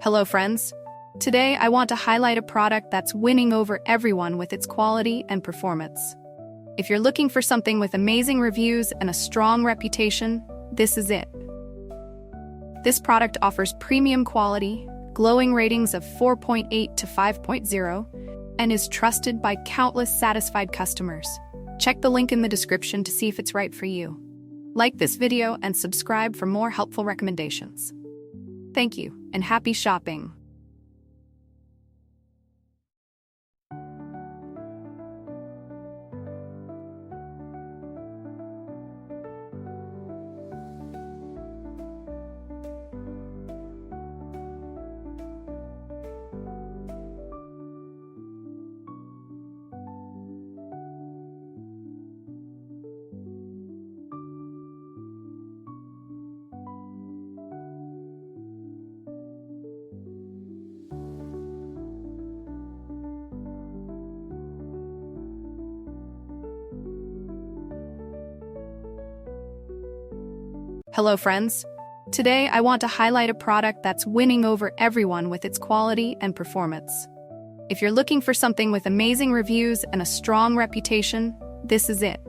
Hello friends! Today I want to highlight a product that's winning over everyone with its quality and performance. If you're looking for something with amazing reviews and a strong reputation, this is it. This product offers premium quality, glowing ratings of 4.8 to 5.0, and is trusted by countless satisfied customers. Check the link in the description to see if it's right for you. Like this video and subscribe for more helpful recommendations. Thank you, and happy shopping! Hello friends! Today I want to highlight a product that's winning over everyone with its quality and performance. If you're looking for something with amazing reviews and a strong reputation, this is it.